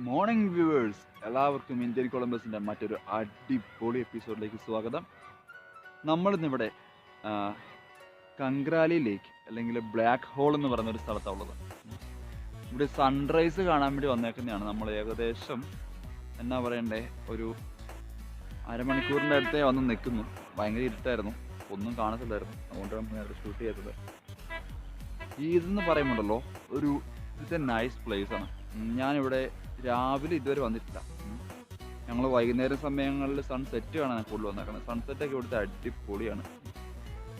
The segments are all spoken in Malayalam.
മോർണിംഗ് വ്യൂവേഴ്സ്, എല്ലാവർക്കും ഇന്ത്യൻ കൊളംബസിൻ്റെ മറ്റൊരു അടിപൊളി എപ്പിസോഡിലേക്ക് സ്വാഗതം. നമ്മളിന്നിവിടെ കങ്ക്രാലി ലേക്ക് അല്ലെങ്കിൽ ബ്ലാക്ക് ഹോൾ എന്ന് പറയുന്നൊരു സ്ഥലത്താണ് ഉള്ളത്. ഇവിടെ സൺറൈസ് കാണാൻ വേണ്ടി വന്നേക്കുന്നതാണ്. നമ്മൾ ഏകദേശം എന്നാ പറയണ്ടേ, ഒരു അരമണിക്കൂറിൻ്റെ അടുത്തേ വന്ന് നിൽക്കുന്നു. ഭയങ്കര ഇരുട്ടായിരുന്നു, ഒന്നും കാണത്തില്ലായിരുന്നു. അതുകൊണ്ടാണ് ഞാൻ ഷൂട്ട് ചെയ്തത്. ഇതെന്ന് പറയുമ്പോണ്ടല്ലോ, ഇറ്റ്സ് എ നൈസ് പ്ലേസ് ആണ്. ഞാനിവിടെ രാവിലെ ഇതുവരെ വന്നിട്ടില്ല. ഞങ്ങൾ വൈകുന്നേരം സമയങ്ങളിൽ സൺസെറ്റ് കാണാൻ കൂടുതൽ വന്നേക്കുന്നത്. സൺസെറ്റൊക്കെ ഇവിടുത്തെ അടിപൊളിയാണ്,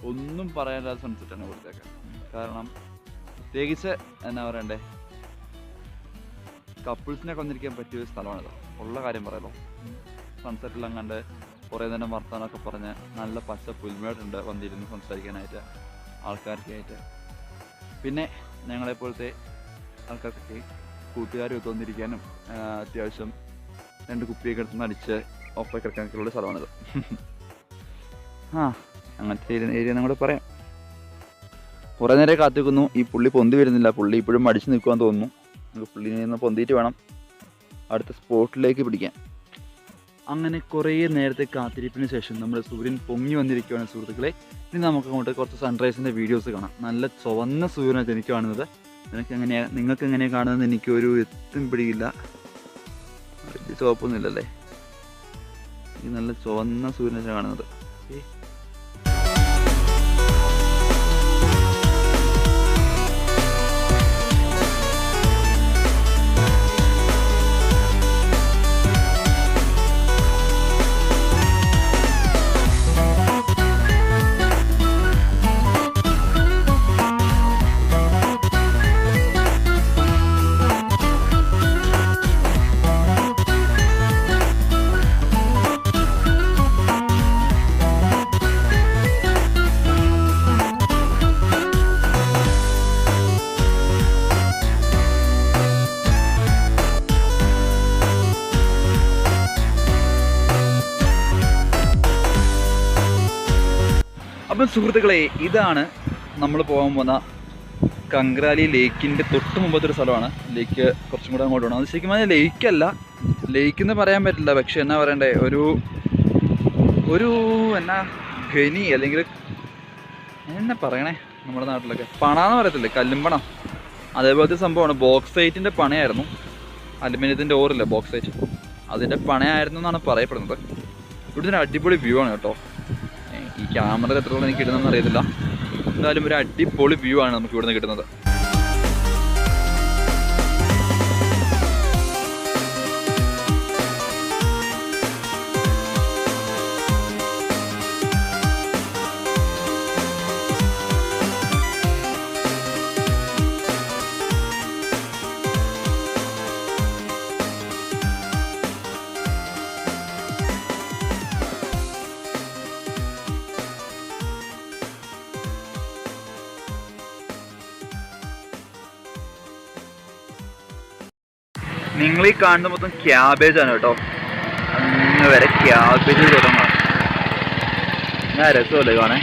ഒന്നും പറയാനില്ലാത്ത സൺസെറ്റാണ് ഇവിടുത്തേക്ക്. കാരണം പ്രത്യേകിച്ച് എന്നാ പറയണ്ടേ, കപ്പിൾസിനൊക്കെ വന്നിരിക്കാൻ പറ്റിയ ഒരു സ്ഥലമാണിത്. ഉള്ള കാര്യം പറയാലോ. സൺസെറ്റെല്ലാം കണ്ട് കുറേ നേരം വർത്താനമൊക്കെ പറഞ്ഞ് നല്ല പച്ച പുൽമേടുണ്ട് വന്നിരുന്ന് സംസാരിക്കാനായിട്ട് ആൾക്കാർക്കായിട്ട്. പിന്നെ ഞങ്ങളെപ്പോലത്തെ ആൾക്കാർക്കൊക്കെ കൂട്ടുകാരൊക്കെ വന്നിരിക്കാനും അത്യാവശ്യം 2 കുപ്പിയൊക്കെ എടുത്ത് നടിച്ച് ഒപ്പൊക്കെ കിടക്കാനൊക്കെയുള്ള സ്ഥലമാണിത്. അങ്ങനത്തെ ഏരിയ നമ്മൾ പറയാം. കുറേ നേരം കാത്തിക്കുന്നു. ഈ പുള്ളി പൊന്തി വരുന്നില്ല. പുള്ളി ഇപ്പോഴും മടിച്ച് നിൽക്കുവാൻ തോന്നുന്നു. നമുക്ക് പുള്ളിനെ നിന്ന് പൊന്തിയിട്ട് വേണം അടുത്ത സ്പോട്ടിലേക്ക് പിടിക്കാൻ. അങ്ങനെ കുറേ നേരത്തെ കാത്തിരിപ്പിന് ശേഷം നമ്മുടെ സൂര്യൻ പൊങ്ങി വന്നിരിക്കുകയാണ് സുഹൃത്തുക്കളെ. ഇനി നമുക്ക് അങ്ങോട്ട് കുറച്ച് സൺറൈസിൻ്റെ വീഡിയോസ് കാണാം. നല്ല ചുവന്ന സൂര്യനായിട്ട് എനിക്ക് കാണുന്നത്. നിങ്ങൾക്ക് എങ്ങനെയാണ് കാണുന്നത് എനിക്കൊരു എത്തും പിടിയില്ല. വലിയ ചുവപ്പൊന്നുമില്ലല്ലേ. ഈ നല്ല ചുവന്ന സൂര്യനാണ് കാണുന്നത്. അപ്പം സുഹൃത്തുക്കളെ, ഇതാണ് നമ്മൾ പോകാൻ പോകുന്ന കങ്ക്രാലി ലേക്കിൻ്റെ തൊട്ട് മുമ്പത്തെ ഒരു സ്ഥലമാണ്. ലേക്ക് കുറച്ചും കൂടെ അങ്ങോട്ട് വേണം. അത് ശരിക്കും പറഞ്ഞാൽ ലേക്കല്ല, ലേക്ക് എന്ന് പറയാൻ പറ്റില്ല. പക്ഷെ എന്നാ പറയണ്ടേ, ഒരു എന്നാ ഖനി അല്ലെങ്കിൽ എന്നാ പറയണേ, നമ്മുടെ നാട്ടിലൊക്കെ പണാന്ന് പറയത്തില്ലേ, കല്ലുംപണം, അതേപോലത്തെ സംഭവമാണ്. ബോക്സൈറ്റിൻ്റെ പണയായിരുന്നു. അലുമിനിയത്തിൻ്റെ ഓറില്ല, ബോക്സൈറ്റ്, അതിൻ്റെ പണയായിരുന്നു എന്നാണ് പറയപ്പെടുന്നത്. ഇവിടുത്തെ അടിപൊളി വ്യൂ ആണ് കേട്ടോ. ഈ ക്യാമറ എത്രത്തോളം എനിക്ക് കിട്ടുന്നതെന്ന് അറിയത്തില്ല. എന്തായാലും ഒരു അടിപൊളി വ്യൂ ആണ് നമുക്ക് ഇവിടുന്ന് കിട്ടുന്നത്. നിങ്ങൾ ഈ കാണുന്ന മൊത്തം ക്യാബേജാണ് കേട്ടോ. അങ്ങ് വരെ ക്യാബേജ് തുടങ്ങാം. ഞാൻ രസമല്ലേ കാണാൻ.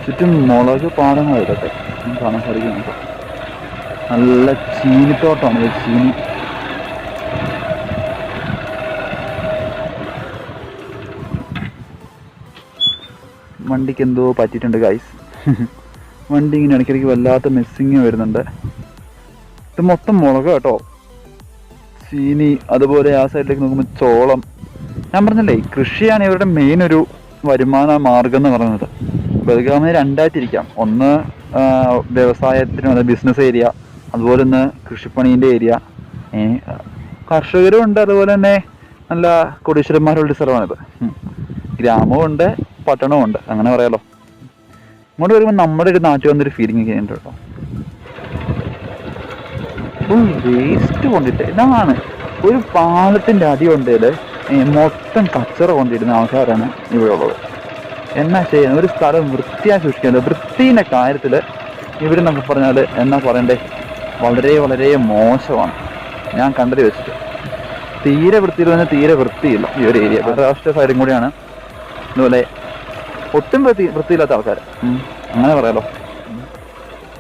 ചുറ്റും മുളക് പാടങ്ങൾ ഇതൊക്കെ കാണാൻ സാധിക്കുന്നുണ്ട്. നല്ല ചീനിത്തോട്ടമാണ്. ചീനി വണ്ടിക്ക് എന്തോ പറ്റിയിട്ടുണ്ട് ഗൈസ്. വണ്ടി ഇങ്ങനെ ഇടയ്ക്കിടയ്ക്ക് വല്ലാത്ത മിസ്സിങ് വരുന്നുണ്ട്. ഇത് മൊത്തം മുളക് കേട്ടോ. ചീനി, അതുപോലെ ആ സൈഡിലേക്ക് നോക്കുമ്പോൾ ചോളം. ഞാൻ പറഞ്ഞല്ലേ, കൃഷിയാണ് ഇവരുടെ മെയിൻ ഒരു വരുമാന മാർഗം എന്ന് പറയുന്നത്. ബൽഗാമിന് 2 തിരിക്കാം. ഒന്ന് വ്യവസായത്തിനും, അതായത് ബിസിനസ് ഏരിയ, അതുപോലെ തന്നെ കൃഷിപ്പണീൻ്റെ ഏരിയ. കർഷകരും ഉണ്ട്, അതുപോലെ തന്നെ നല്ല കോടീശ്വരന്മാരുള്ള സ്ഥലമാണിത്. ഗ്രാമവും ഉണ്ട്, പട്ടണവും ഉണ്ട്, അങ്ങനെ പറയാലോ. ഇങ്ങോട്ട് വരുമ്പോൾ നമ്മുടെ ഒരു നാട്ടിൽ വന്നൊരു ഫീലിംഗ് ഒക്കെ ഉണ്ട് കേട്ടോ. വേസ്റ്റ് കൊണ്ടിട്ട് ഇതാണ് ഒരു പാലത്തിൻ്റെ അടി കൊണ്ടേല് മൊത്തം കച്ചറ കൊണ്ടിരുന്ന ആൾക്കാരാണ് ഇവിടെ ഉള്ളത്. എന്നാ ചെയ്യുന്നത്? ഒരു സ്ഥലം വൃത്തിയായി സൂക്ഷിക്കുന്നത്. വൃത്തിയുടെ കാര്യത്തിൽ ഇവിടെ എന്നൊക്കെ പറഞ്ഞാൽ എന്നാ പറയണ്ടേ, വളരെ വളരെ മോശമാണ് ഞാൻ കണ്ടത് വെച്ചിട്ട്. തീരെ വൃത്തിയിൽ തന്നെ തീരെ വൃത്തിയില്ല ഈ ഒരു ഏരിയ. മഹാരാഷ്ട്ര സൈഡും കൂടിയാണ്. അതുപോലെ ഒട്ടും വൃത്തിയില്ലാത്ത ആൾക്കാർ, അങ്ങനെ പറയാലോ.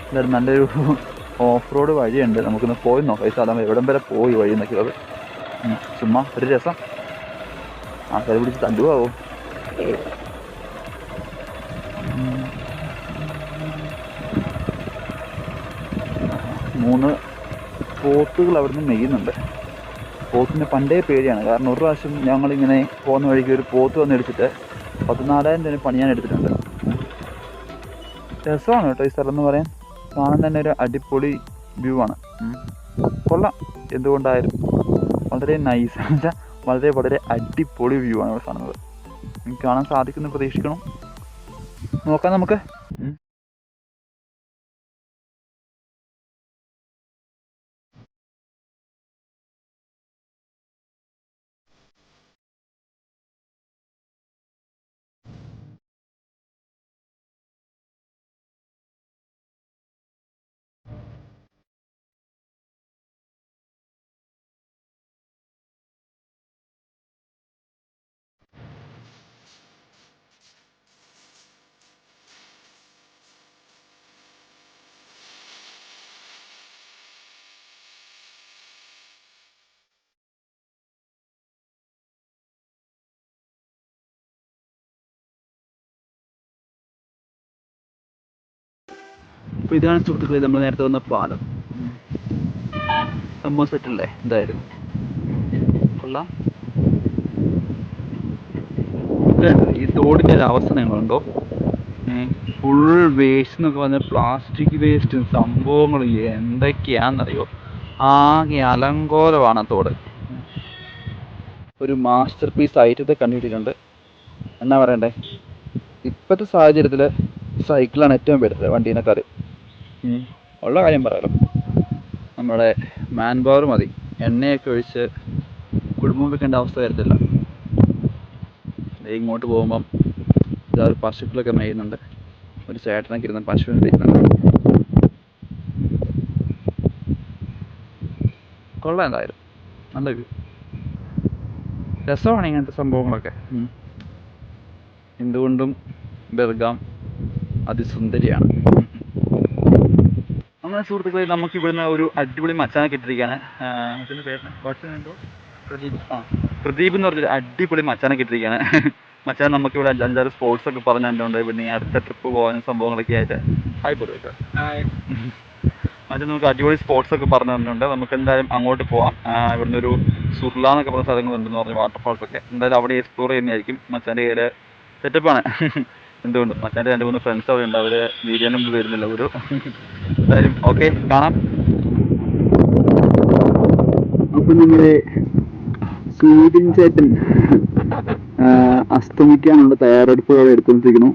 എന്തായാലും നല്ലൊരു ഓഫ് റോഡ് വഴിയുണ്ട്, നമുക്കൊന്ന് പോയി നോക്കാം. ഈ സ്ഥലം എവിടം വരെ പോയി വഴി എന്നൊക്കെയുള്ളത്. ചുമ്മാ ഒരു രസം. ആൾക്കാരെ പിടിച്ച് തല്ലുവാവോ? 3 പോത്തുകൾ അവിടുന്ന് മെയ്യുന്നുണ്ട്. പോത്തിന് പണ്ടേ പേടിയാണ്. കാരണം ഒരു പ്രാവശ്യം ഞങ്ങളിങ്ങനെ പോകുന്ന വഴിക്ക് ഒരു പോത്ത് വന്നിടിച്ചിട്ട് 14,000 രൂപ പണിയാൻ എടുത്തിട്ടുണ്ട്. രസമാണ് കേട്ടോ ഈ സ്ഥലം എന്ന് പറയാൻ. കാണാൻ തന്നെ ഒരു അടിപൊളി വ്യൂ ആണ്. കൊള്ളാം. എന്തുകൊണ്ടായാലും വളരെ നൈസാണെന്ന് വെച്ചാൽ വളരെ വളരെ അടിപൊളി വ്യൂ ആണ് ഇവിടെ കാണുന്നത്. എനിക്ക് കാണാൻ സാധിക്കുമെന്ന് പ്രതീക്ഷിക്കണം. നോക്കാം നമുക്ക്. അപ്പോൾ ഇതാണ് സുഹൃത്തുക്കളെ നമ്മൾ നേരത്തെ വന്ന പാലം. സംഭവം സെറ്റല്ലേ? എന്തായാലും കൊള്ളാം. ഈ തോടിൻ്റെ ഒരു അവസ്ഥ നിങ്ങളുണ്ടോ? ഫുൾ വേസ്റ്റ് എന്നൊക്കെ പറഞ്ഞാൽ പ്ലാസ്റ്റിക് വേസ്റ്റും സംഭവങ്ങളും എന്തൊക്കെയാണെന്നറിയോ? ആകെ അലങ്കോലമാണ് തോട്. ഒരു മാസ്റ്റർ പീസ് ആയിട്ട് ഇത് കണ്ടുകിട്ടിയിട്ടുണ്ട്. എന്നാ പറയണ്ടേ, ഇപ്പോഴത്തെ സാഹചര്യത്തിൽ സൈക്കിളാണ് ഏറ്റവും ബെറ്റർ വണ്ടീനെക്കാൾ. ഉള്ള കാര്യം പറയാലോ, നമ്മുടെ മാൻ പവർ മതി. എണ്ണയൊക്കെ ഒഴിച്ച് കുടുംബം വെക്കേണ്ട അവസ്ഥ വരത്തില്ല. ഇങ്ങോട്ട് പോകുമ്പം ഇതാ പശുക്കളൊക്കെ മേയുന്നുണ്ട്. ഒരു ചേട്ടനൊക്കെ ഇരുന്ന് പശുവിനെ മേയ്ക്കുന്നുണ്ട്. കൊള്ളാം. എന്തായാലും നല്ല വ്യൂ. രസമാണ് ഇങ്ങനത്തെ സംഭവങ്ങളൊക്കെ. എന്തുകൊണ്ടും ബെൽഗാം അതിസുന്ദരിയാണ്. അങ്ങനെ സുഹൃത്തുക്കളെ, നമുക്ക് ഇവിടുന്ന് ഒരു അടിപൊളി മച്ചാനെ കിട്ടിയിരിക്കുകയാണ്. അതിൻ്റെ പേരെന്തോ പ്രദീപ് എന്ന് പറഞ്ഞൊരു അടിപൊളി മച്ചാനെ കിട്ടിയിരിക്കുകയാണ്. മച്ചാൻ നമുക്കിവിടെ 5-6 സ്പോർട്സ് ഒക്കെ പറഞ്ഞു തന്നിട്ടുണ്ട്. പിന്നെ അടുത്ത ട്രിപ്പ് പോകാൻ സംഭവങ്ങളൊക്കെ ആയിട്ട്. ഹായ് പോലും മച്ചാൻ നമുക്ക് അടിപൊളി സ്പോർട്സ് ഒക്കെ പറഞ്ഞു തന്നിട്ടുണ്ട്. നമുക്ക് എന്തായാലും അങ്ങോട്ട് പോവാം. ഇവിടുന്ന് ഒരു സുർല എന്നൊക്കെ പറഞ്ഞ സ്ഥലങ്ങളുണ്ടെന്ന് പറഞ്ഞു, വാട്ടർഫാൾസ് ഒക്കെ. എന്തായാലും അവിടെ എക്സ്പ്ലോർ ചെയ്യുന്നതായിരിക്കും. മച്ചാൻ്റെ കയ്യിൽ സെറ്റപ്പാണ്. എന്തുകൊണ്ടും മച്ചാൻ്റെ 2-3 ഫ്രണ്ട്സ് അവിടെ ഉണ്ട്. അവർ വീഡിയോ മുമ്പ് വരുന്നില്ല ഒരു. എന്തായാലും ഓക്കെ, കാണാം. അപ്പം നമ്മുടെ സൂര്യൻ ചേട്ടൻ അസ്തമിക്കാനുള്ള തയ്യാറെടുപ്പുകൾ എടുത്തുകൊണ്ടിരിക്കുന്നു.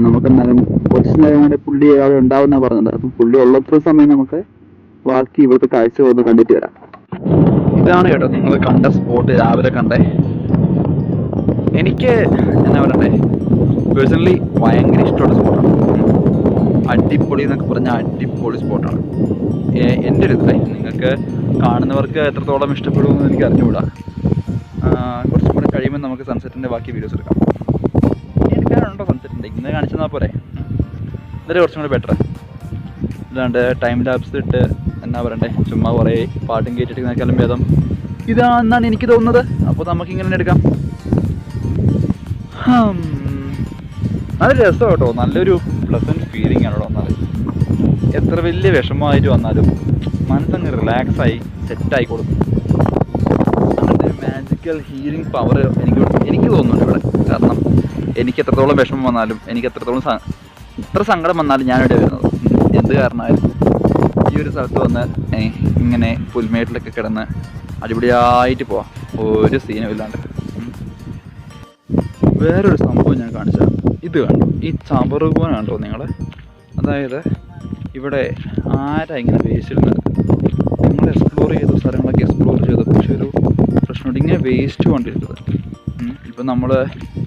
നമുക്കെന്നാലും കുറച്ച് നേരം കൂടെ പുള്ളി അവിടെ ഉണ്ടാവുന്ന പറഞ്ഞത്. അപ്പം പുള്ളി ഉള്ളത്ര സമയം നമുക്ക് ബാക്കി ഇവിടുത്തെ കാഴ്ചകളൊന്ന് കണ്ടിട്ട് വരാം. ഇതാണ് കേട്ടോ നിങ്ങൾ കണ്ട സ്പോട്ട്, രാവിലെ കണ്ടേ. എനിക്ക് എന്നാ പറയണ്ടേ, പേഴ്സണലി ഭയങ്കര ഇഷ്ടമുള്ള സ്പോട്ടാണ്. അടിപൊളി എന്നൊക്കെ പറഞ്ഞാൽ അടിപൊളി സ്പോട്ടാണ്. എൻ്റെ ഒരു ഇതിലെ നിങ്ങൾക്ക് കാണുന്നവർക്ക് എത്രത്തോളം ഇഷ്ടപ്പെടുമെന്ന് എനിക്ക് അറിഞ്ഞുകൂടാ. കുറച്ചും കൂടെ കഴിയുമ്പോൾ നമുക്ക് സൺസെറ്റിൻ്റെ ബാക്കി വീഡിയോസ് എടുക്കാം. എടുക്കാനുണ്ടോ സൺസെറ്റിൻ്റെ? ഇന്ന് കാണിച്ചെന്നാൽ പോരെ? ഇന്നലെ കുറച്ചും കൂടെ ബെറ്റർ. അല്ലാണ്ട് ടൈം ലാപ്സ് ഇട്ട് എന്നാ പറയണ്ടേ, ചുമ്മാ കുറേ പാട്ടും കേട്ടിട്ടിരിക്കുന്നതിനേക്കാളും ഭേദം ഇതാണെന്നാണ് എനിക്ക് തോന്നുന്നത്. അപ്പോൾ നമുക്കിങ്ങനെ എടുക്കാം. നല്ല രസം കേട്ടോ, നല്ലൊരു പ്ലസൻറ്റ് ഫീലിംഗ് ആണ് ഇവിടെ വന്നാൽ. എത്ര വലിയ വിഷമമായിട്ട് വന്നാലും മനസ്സങ്ങ് റിലാക്സായി സെറ്റായിക്കോളും. അങ്ങനത്തെ മാജിക്കൽ ഹീലിംഗ് പവർ എനിക്ക് തോന്നുന്നുണ്ട് ഇവിടെ. കാരണം എനിക്ക് എത്രത്തോളം വിഷമം വന്നാലും, എനിക്ക് എത്രത്തോളം എത്ര സങ്കടം വന്നാലും ഞാനിവിടെ വരുന്നത്. എന്ത് കാരണമായാലും ഈ ഒരു സ്ഥലത്ത് വന്ന് ഇങ്ങനെ പുൽമേട്ടിലൊക്കെ കിടന്ന് അടിപൊളിയായിട്ട് പോവാം, ഒരു സീനും ഇല്ലാണ്ട്. വേറൊരു സംഭവം ഞാൻ കാണിച്ചതാണ്. ഇത് കണ്ടോ, ഈ ചവറുകൂന കണ്ടോ നിങ്ങൾ? അതായത് ഇവിടെ ആരാ ഇങ്ങനെ വേസ്റ്റ് ഇടുന്നത്? നിങ്ങൾ എക്സ്പ്ലോർ ചെയ്ത സ്ഥലങ്ങളൊക്കെ എക്സ്പ്ലോർ ചെയ്തു, പക്ഷെ ഒരു പ്രശ്നം അതുകൊണ്ട് ഇങ്ങനെ വേസ്റ്റ് കൊണ്ടിരുന്നത്. ഇപ്പം നമ്മൾ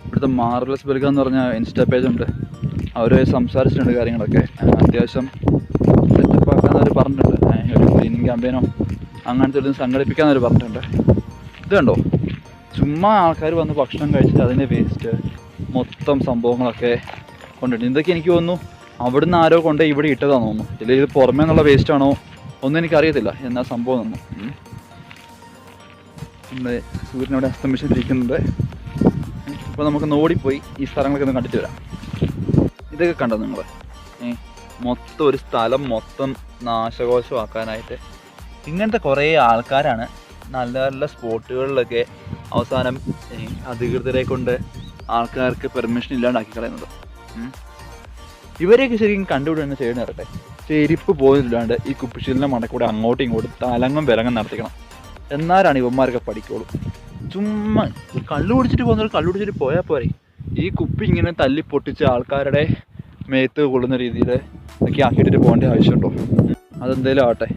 ഇവിടുത്തെ മാർവലസ് ബർഗർ എന്ന് പറഞ്ഞ ഇൻസ്റ്റാ പേജുണ്ട്, അവരുമായി സംസാരിച്ചിട്ടുണ്ട് കാര്യങ്ങളൊക്കെ. അത്യാവശ്യം സെറ്റപ്പാക്കാൻ അവർ പറഞ്ഞിട്ടുണ്ട്, ഒരു ക്ലീനിങ് ക്യാമ്പയിനോ അങ്ങനത്തെ ഒരു സംഘടിപ്പിക്കാൻ അവർ പറഞ്ഞിട്ടുണ്ട്. ഇത് കണ്ടോ, ചുമ്മാ ആൾക്കാർ വന്ന് ഭക്ഷണം കഴിച്ചിട്ട് അതിൻ്റെ വേസ്റ്റ് മൊത്തം സംഭവങ്ങളൊക്കെ കൊണ്ടിട്ടുണ്ട്. ഇതൊക്കെ എനിക്ക് തോന്നുന്നു അവിടുന്ന് ആരോ കൊണ്ട് ഇവിടെ ഇട്ടതാണെന്ന് തോന്നുന്നു, അല്ലെങ്കിൽ ഇത് പുറമേ നിന്നുള്ള വേസ്റ്റാണോ ഒന്നും എനിക്കറിയത്തില്ല എന്നാ സംഭവം ഒന്നും. നമ്മുടെ സൂര്യനവിടെ അസ്തമിച്ചിരിക്കുന്നുണ്ട്. അപ്പോൾ നമുക്കൊന്ന് ഓടിപ്പോയി ഈ സ്ഥലങ്ങളൊക്കെ ഒന്ന് കണ്ടിട്ട് വരാം. ഇതൊക്കെ കണ്ടോ നിങ്ങൾ? മൊത്തം ഒരു സ്ഥലം മൊത്തം നാശകോശമാക്കാനായിട്ട് ഇങ്ങനത്തെ കുറേ ആൾക്കാരാണ് നല്ല നല്ല സ്പോട്ടുകളിലൊക്കെ അവസാനം അധികൃതരെ കൊണ്ട് ആൾക്കാർക്ക് പെർമിഷൻ ഇല്ലാണ്ടാക്കി കളയുന്നത്. ഇവരെയൊക്കെ ശരിക്കും കണ്ടുപിടുന്ന ചെയ്യണ ഇറട്ടെ, ചെരുപ്പ് പോയില്ലാണ്ട് ഈ കുപ്പിശീലിൻ്റെ മടക്കൂടെ അങ്ങോട്ടും ഇങ്ങോട്ടും തലങ്ങും വിലങ്ങും നടത്തിക്കണം. എന്നാലാണ് ഇവന്മാരൊക്കെ പഠിക്കുള്ളൂ. ചുമ്മാ കള്ളു കുടിച്ചിട്ട് പോകുന്നവർ കള്ളു കുടിച്ചിട്ട് പോയാൽ പോരെ, ഈ കുപ്പി ഇങ്ങനെ തല്ലി പൊട്ടിച്ച് ആൾക്കാരുടെ മേത്ത് കൊള്ളുന്ന രീതിയിൽ ഒക്കെ ആക്കിയിട്ടിട്ട് പോകേണ്ട ആവശ്യമുണ്ടോ? അതെന്തേലും ആവട്ടെ,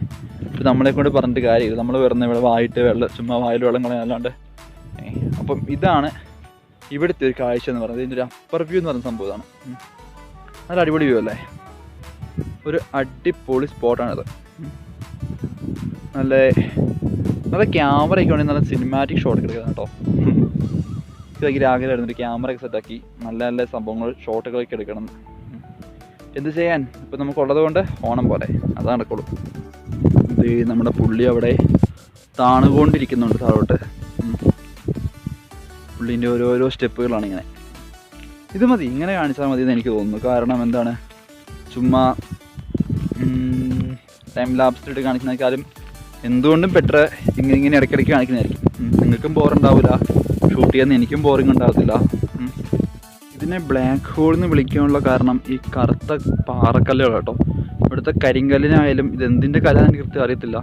ഇപ്പം നമ്മളെ കൊണ്ട് പറഞ്ഞിട്ട് കാര്യമില്ല. നമ്മൾ വെറുതെ ഇവിടെ വായിട്ട് ചുമ്മാ വായിൽ വെള്ളം കളയാല്ലാണ്ട്. അപ്പം ഇതാണ് ഇവിടുത്തെ ഒരു കാഴ്ച എന്ന് പറയുന്നത്. ഇതിൻ്റെ ഒരു അപ്പർ വ്യൂ എന്ന് പറയുന്ന സംഭവമാണ്. നല്ല അടിപൊളി വ്യൂ അല്ലേ? ഒരു അടിപൊളി സ്പോട്ടാണിത്. നല്ല നല്ല ക്യാമറയൊക്കെ ഉണ്ടെങ്കിൽ നല്ല സിനിമാറ്റിക് ഷോട്ട് എടുക്കുന്നത് കേട്ടോ. ഇത് ഭയങ്കര ആഗ്രഹമായിരുന്നു, ഒരു ക്യാമറയൊക്കെ സെറ്റാക്കി നല്ല നല്ല സംഭവങ്ങൾ ഷോട്ടുകളൊക്കെ എടുക്കണം. എന്ത് ചെയ്യാൻ, ഇപ്പം നമുക്കുള്ളത് കൊണ്ട് ഓണം പോലെ അത് നടക്കുള്ളൂ. ഇത് നമ്മുടെ പുള്ളി അവിടെ താണുകൊണ്ടിരിക്കുന്നുണ്ട് താഴോട്ട്. പുള്ളീൻ്റെ ഓരോരോ സ്റ്റെപ്പുകളാണ് ഇങ്ങനെ. ഇത് മതി, ഇങ്ങനെ കാണിച്ചാൽ മതി എന്ന് എനിക്ക് തോന്നുന്നു. കാരണം എന്താണ്, ചുമ്മാ ടൈം ലാപ്സിലിട്ട് കാണിക്കുന്നതിനേക്കാളും എന്തുകൊണ്ടും ബെറ്റർ ഇങ്ങനെ ഇടയ്ക്കിടയ്ക്ക് കാണിക്കുന്നതായിരിക്കും. നിങ്ങൾക്കും ബോറുണ്ടാവില്ല, ഷൂട്ട് ചെയ്യുന്ന എനിക്കും ബോറിങ് ഉണ്ടാകത്തില്ല. ഇതിനെ ബ്ലാക്ക് ഹോൾ എന്ന് വിളിക്കാനുള്ള കാരണം ഈ കറുത്ത പാറക്കല്ലുകൾ കേട്ടോ. ഇവിടുത്തെ കരിങ്കല്ലിനായാലും ഇതെന്തിൻ്റെ കല എനിക്ക് കൃത്യം അറിയത്തില്ല.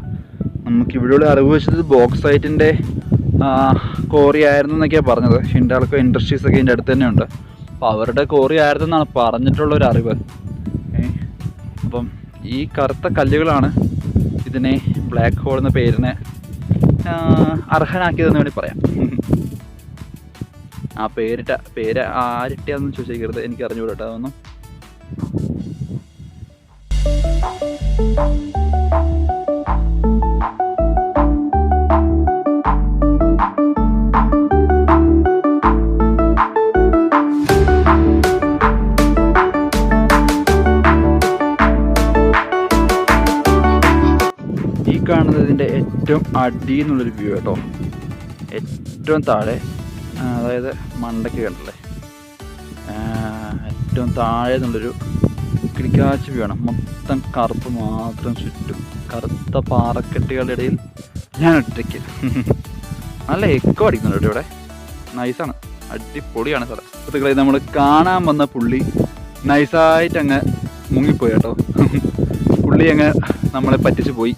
നമുക്കിവിടെയുള്ള അറിവ് വെച്ചത് ബോക്സൈറ്റിൻ്റെ കോറി ആയിരുന്നു എന്നൊക്കെയാണ് പറഞ്ഞത്. ഹിൻഡാൾക്കോ ഇൻഡസ്ട്രീസൊക്കെ ഇതിൻ്റെ അടുത്ത് തന്നെ ഉണ്ട്. അപ്പോൾ അവരുടെ കോറി ആയിരുന്നെന്നാണ് പറഞ്ഞിട്ടുള്ളൊരു അറിവ്. അപ്പം ഈ കറുത്ത കല്ലുകളാണ് ഇതിനെ ബ്ലാക്ക് ഹോൾ എന്ന പേരിനെ അർഹനാക്കിയതെന്ന് വേണ്ടി പറയാം. ആ പേര് ആരിട്ടാന്ന് ചോദിച്ചേക്കരുത്, എനിക്ക് അറിഞ്ഞുകൂടാ കേട്ടോ അതൊന്നും. ഈ കാണുന്നത് ഇതിൻ്റെ ഏറ്റവും അടി എന്നുള്ളൊരു വ്യൂ കേട്ടോ. ഏറ്റവും താഴെ, അതായത് മണ്ടയ്ക്ക് കണ്ടല്ലേ, ഏറ്റവും താഴെ എന്നുള്ളൊരു കിടക്കാച്ച വ്യൂ ആണ്. മൊത്തം കറുപ്പ് മാത്രം ചുറ്റും, കറുത്ത പാറക്കെട്ടുകളുടെ ഇടയിൽ ഞാൻ ഒറ്റയ്ക്ക്. നല്ല എക്കോ അടിക്കുന്നുണ്ട് കേട്ടോ ഇവിടെ. നൈസാണ്, അടിപൊളിയാണ് സ്ഥലം. സുഹൃത്തുക്കളെ, നമ്മൾ കാണാൻ വന്ന പുള്ളി നൈസായിട്ട് അങ്ങ് മുങ്ങിപ്പോയി കേട്ടോ. പുള്ളി അങ്ങ് നമ്മളെ പറ്റിച്ച് പോയി.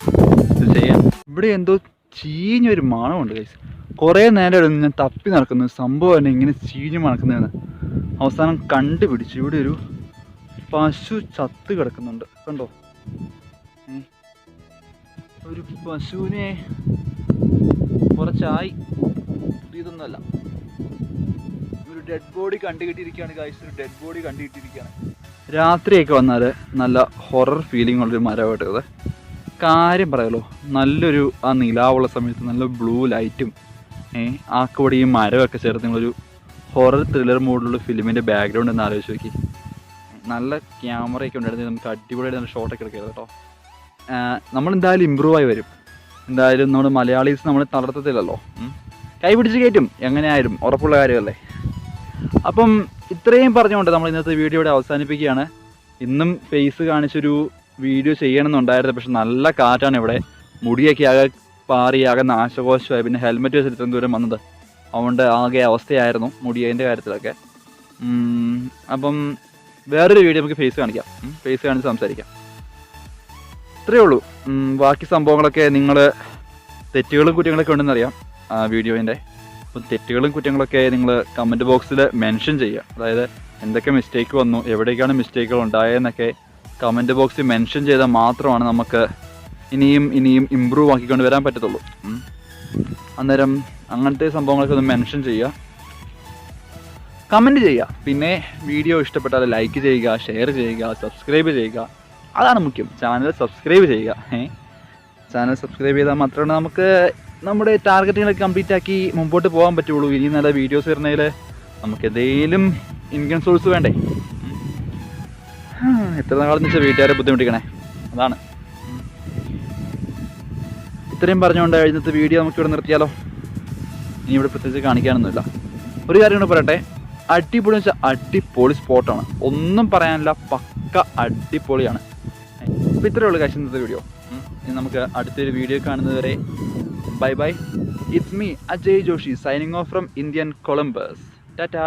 ഇത് ചെയ്യാൻ ഇവിടെ എന്തോ ചീഞ്ഞൊരു മണമുണ്ട് ഗൈസ്. കുറേ നേരം ഞാൻ തപ്പി നടക്കുന്നു സംഭവം തന്നെ ഇങ്ങനെ ചീഞ്ഞ് മണക്കുന്നതെന്ന്. അവസാനം കണ്ടുപിടിച്ചു, ഇവിടെ ഒരു പശു ചത്ത് കിടക്കുന്നുണ്ട് കണ്ടോ. ഒരു പശുവിനെ കുറച്ചായി, ഇതൊന്നുമല്ല, ഒരു ഡെഡ് ബോഡി കണ്ടുകിട്ടിയിരിക്കുകയാണ് ഗൈസ്. ഒരു ഡെഡ് ബോഡി കണ്ടുകിട്ടിയിരിക്കുകയാണ്. രാത്രിയൊക്കെ വന്നാൽ നല്ല ഹൊറർ ഫീലിംഗ് ഉള്ളൊരു മരമായിട്ടത്. കാര്യം പറയാലോ, നല്ലൊരു ആ നിലാവുള്ള സമയത്ത് നല്ല ബ്ലൂ ലൈറ്റും ആക്കോടെ ഈ മരമൊക്കെ ചേർത്ത് നിങ്ങളൊരു ഹൊറർ ത്രില്ലർ മോഡിലുള്ള ഫിലിമിൻ്റെ ബാക്ക്ഗ്രൗണ്ട് എന്ന് ആലോചിച്ച് നോക്കി. നല്ല ക്യാമറയൊക്കെ ഉണ്ടായിരുന്നെങ്കിൽ നമുക്ക് അടിപൊളിയായിട്ട് നല്ല ഷോട്ടൊക്കെ എടുക്കരുത് കേട്ടോ. നമ്മളെന്തായാലും ഇമ്പ്രൂവ് ആയി വരും. എന്തായാലും നമ്മുടെ മലയാളീസ് നമ്മൾ തളർത്തത്തില്ലല്ലോ, കൈ പിടിച്ച് കയറ്റും എങ്ങനെയായാലും, ഉറപ്പുള്ള കാര്യമല്ലേ. അപ്പം ഇത്രയും പറഞ്ഞുകൊണ്ട് നമ്മൾ ഇന്നത്തെ വീഡിയോ ഇവിടെ അവസാനിപ്പിക്കുകയാണ്. ഇന്നും ഫേസ് കാണിച്ചൊരു വീഡിയോ ചെയ്യണമെന്നുണ്ടായിരുന്നു, പക്ഷെ നല്ല കാറ്റാണ് ഇവിടെ. മുടിയൊക്കെ ആകെ പാറി ആകെ നാശകോശമായി. പിന്നെ ഹെൽമെറ്റ് വെച്ചിട്ട് ഇത്രയും ദൂരം വന്നത്, അതുകൊണ്ട് ആകെ അവസ്ഥയായിരുന്നു മുടിയതിൻ്റെ കാര്യത്തിലൊക്കെ. അപ്പം വേറൊരു വീഡിയോ നമുക്ക് ഫേസ് കാണിക്കാം, ഫേസ് കാണിച്ച് സംസാരിക്കാം. ഇത്രയേ ഉള്ളൂ. ബാക്കി സംഭവങ്ങളൊക്കെ നിങ്ങൾ തെറ്റുകളും കുറ്റങ്ങളൊക്കെ ഉണ്ടെന്നറിയാം വീഡിയോൻ്റെ. അപ്പോൾ തെറ്റുകളും കുറ്റങ്ങളൊക്കെ നിങ്ങൾ കമൻറ്റ് ബോക്സിൽ മെൻഷൻ ചെയ്യുക. അതായത് എന്തൊക്കെ മിസ്റ്റേക്ക് വന്നു, എവിടേക്കാണ് മിസ്റ്റേക്കുകൾ ഉണ്ടായതെന്നൊക്കെ കമൻറ്റ് ബോക്സിൽ മെൻഷൻ ചെയ്താൽ മാത്രമാണ് നമുക്ക് ഇനിയും ഇമ്പ്രൂവ് ആക്കിക്കൊണ്ട് വരാൻ പറ്റത്തുള്ളൂ. അന്നേരം അങ്ങനത്തെ സംഭവങ്ങളൊക്കെ ഒന്ന് മെൻഷൻ ചെയ്യുക, കമൻറ്റ് ചെയ്യുക. പിന്നെ വീഡിയോ ഇഷ്ടപ്പെട്ടാൽ ലൈക്ക് ചെയ്യുക, ഷെയർ ചെയ്യുക, സബ്സ്ക്രൈബ് ചെയ്യുക. അതാണ് മുഖ്യം. ചാനൽ സബ്സ്ക്രൈബ് ചെയ്യുക. ചാനൽ സബ്സ്ക്രൈബ് ചെയ്താൽ മാത്രമേ നമുക്ക് നമ്മുടെ ടാർഗറ്റുകളൊക്കെ കംപ്ലീറ്റ് ആക്കി മുമ്പോട്ട് പോകാൻ പറ്റുള്ളൂ. ഇനി നല്ല വീഡിയോസ് വരുന്നതിൽ നമുക്ക് എന്തെങ്കിലും ഇൻകം സോഴ്സ് വേണ്ടേ? എത്ര നാളെന്ന് വെച്ചാൽ വീട്ടുകാരെ ബുദ്ധിമുട്ടിക്കണേ, അതാണ്. ഇത്രയും പറഞ്ഞുകൊണ്ട് ഇന്നത്തെ വീഡിയോ നമുക്ക് ഇവിടെ നിർത്തിയാലോ? ഇനി ഇവിടെ പ്രത്യേകിച്ച് കാണിക്കാനൊന്നുമില്ല. ഒരു കാര്യം കൂടെ പറയട്ടെ, അടിപൊളി വെച്ചാൽ അടിപൊളി സ്പോട്ടാണ്, ഒന്നും പറയാനില്ല, പക്ക അടിപൊളിയാണ്. അപ്പോൾ ഇത്രയേ ഉള്ളൂ കാശ് ഇന്നത്തെ വീഡിയോ. ഇനി നമുക്ക് അടുത്തൊരു വീഡിയോ കാണുന്നതുവരെ bye bye. It's me Ajay Joshi signing off from Indian Columbus. Tata.